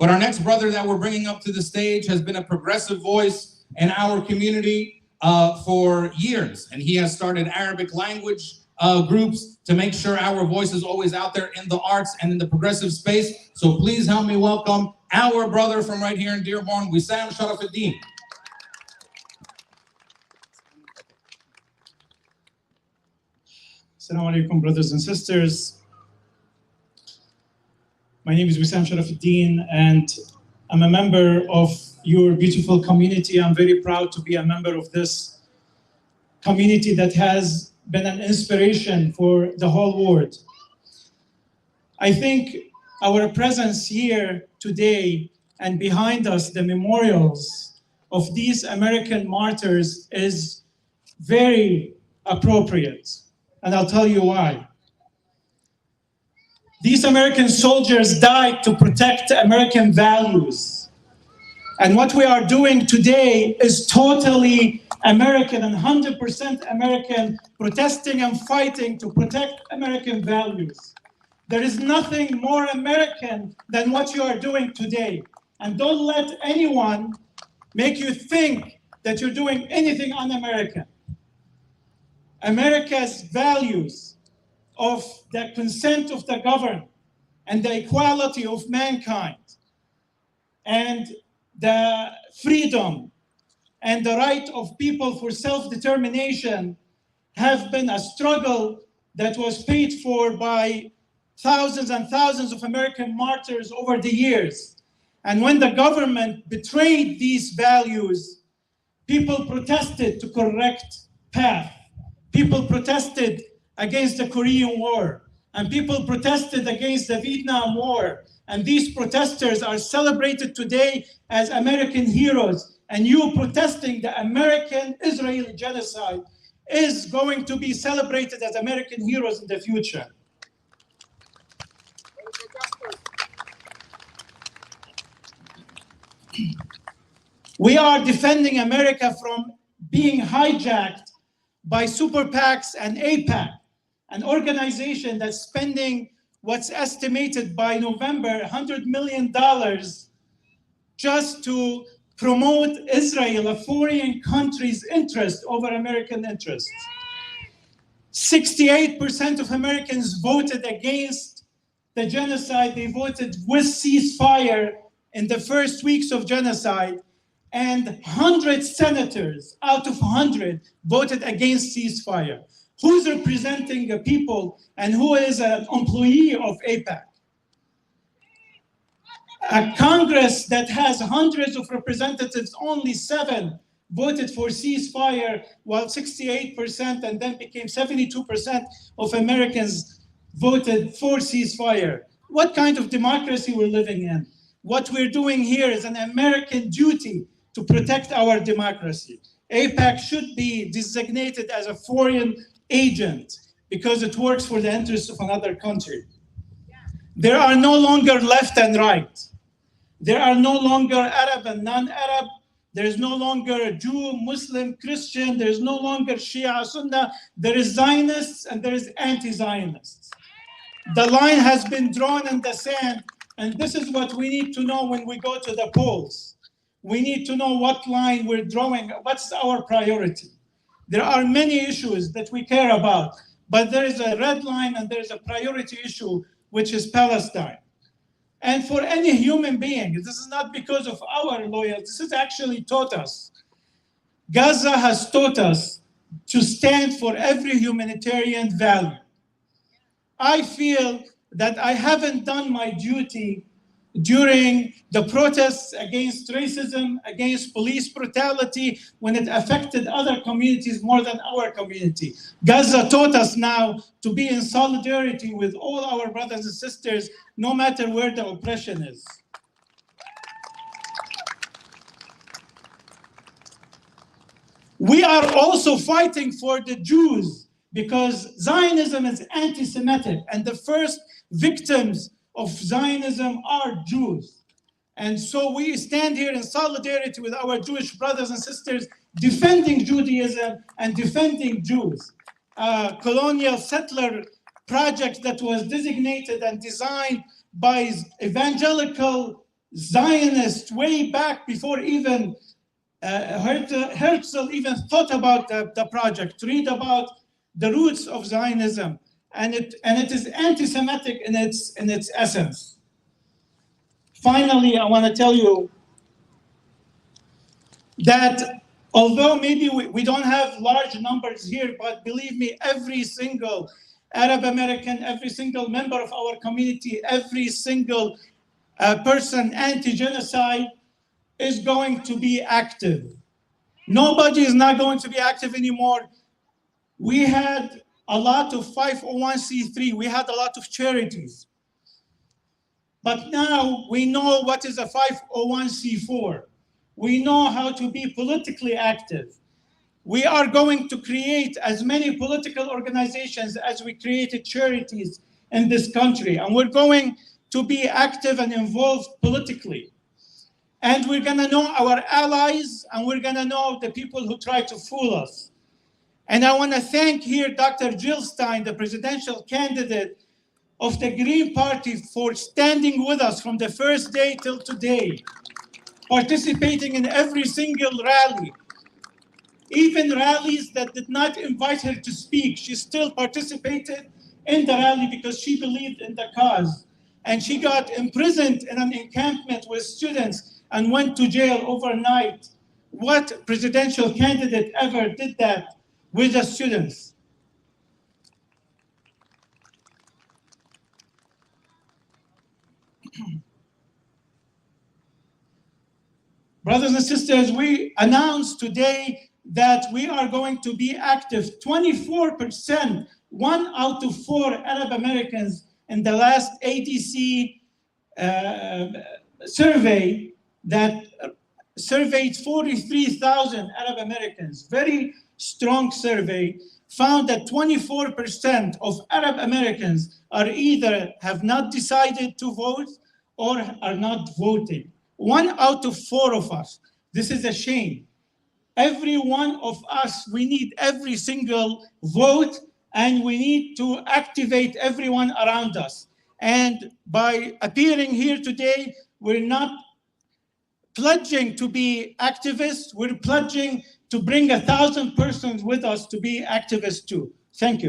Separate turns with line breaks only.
But our next brother that we're bringing up to the stage has been a progressive voice in our community for years. And he has started Arabic language groups to make sure our voice is always out there in the arts and in the progressive space. So please help me welcome our brother from right here in Dearborn, Wissam Charafeddine.
Assalamu alaikum, brothers and sisters. My name is Wissam Charafeddine, and I'm a member of your beautiful community. I'm very proud to be a member of this community that has been an inspiration for the whole world. I think our presence here today and behind us, the memorials of these American martyrs, is very appropriate, and I'll tell you why. These American soldiers died to protect American values. And what we are doing today is totally American and 100% American, protesting and fighting to protect American values. There is nothing more American than what you are doing today. And don't let anyone make you think that you're doing anything un-American. America's values of the consent of the governed and the equality of mankind and the freedom and the right of people for self-determination have been a struggle that was paid for by thousands and thousands of American martyrs over the years. And when the government betrayed these values, people protested to correct path. People protested against the Korean War, and people protested against the Vietnam War. And these protesters are celebrated today as American heroes. And you protesting the American-Israeli genocide is going to be celebrated as American heroes in the future. We are defending America from being hijacked by super PACs and AIPAC, an organization that's spending what's estimated by November $100 million just to promote Israel, a foreign country's interest over American interests. 68% of Americans voted against the genocide. They voted with ceasefire in the first weeks of genocide. And 100 senators out of 100 voted against ceasefire. Who's representing the people and who is an employee of AIPAC? A Congress that has hundreds of representatives, only 7 voted for ceasefire, while 68% and then became 72% of Americans voted for ceasefire. What kind of democracy we're living in? What we're doing here is an American duty to protect our democracy. AIPAC should be designated as a foreign agent because it works for the interests of another country. There are no longer left and right. There are no longer Arab and non-Arab. There is no longer Jew, Muslim, Christian. There is no longer Shia, Sunnah. There is Zionists and there is anti-Zionists. The line has been drawn in the sand, and this is what we need to know when we go to the polls. We need to know what line we're drawing, what's our priority. There are many issues that we care about, but there is a red line and there's a priority issue, which is Palestine. And for any human being, this is not because of our loyalty, this has actually taught us. Gaza has taught us to stand for every humanitarian value. I feel that I haven't done my duty during the protests against racism, against police brutality, when it affected other communities more than our community. Gaza taught us now to be in solidarity with all our brothers and sisters, no matter where the oppression is. We are also fighting for the Jews because Zionism is anti-Semitic, and the first victims of Zionism are Jews. And so we stand here in solidarity with our Jewish brothers and sisters, defending Judaism and defending Jews. Colonial settler project that was designated and designed by evangelical Zionists way back before even Herzl even thought about the project. Read about the roots of Zionism, and it is anti-Semitic in its essence. Finally, I want to tell you that although maybe we don't have large numbers here, but believe me, every single Arab American, every single member of our community, every single person anti-genocide is going to be active. Nobody is not going to be active anymore. We had a lot of 501c3, we had a lot of charities. But now we know what is a 501c4. We know how to be politically active. We are going to create as many political organizations as we created charities in this country. And we're going to be active and involved politically. And we're gonna know our allies, and we're gonna know the people who try to fool us. And I wanna thank here Dr. Jill Stein, the presidential candidate of the Green Party, for standing with us from the first day till today, participating in every single rally, even rallies that did not invite her to speak. She still participated in the rally because she believed in the cause. And she got imprisoned in an encampment with students and went to jail overnight. What presidential candidate ever did that with the students? Brothers and sisters, we announced today that we are going to be active. 24%, 1 out of 4 Arab Americans in the last ADC survey that surveyed 43,000 Arab Americans, very strong survey, found that 24% of Arab Americans are either have not decided to vote or are not voting. 1 out of 4 of us. This is a shame. Every one of us, we need every single vote, and we need to activate everyone around us. And by appearing here today, we're not pledging to be activists, we're pledging to bring 1,000 persons with us to be activists too. Thank you.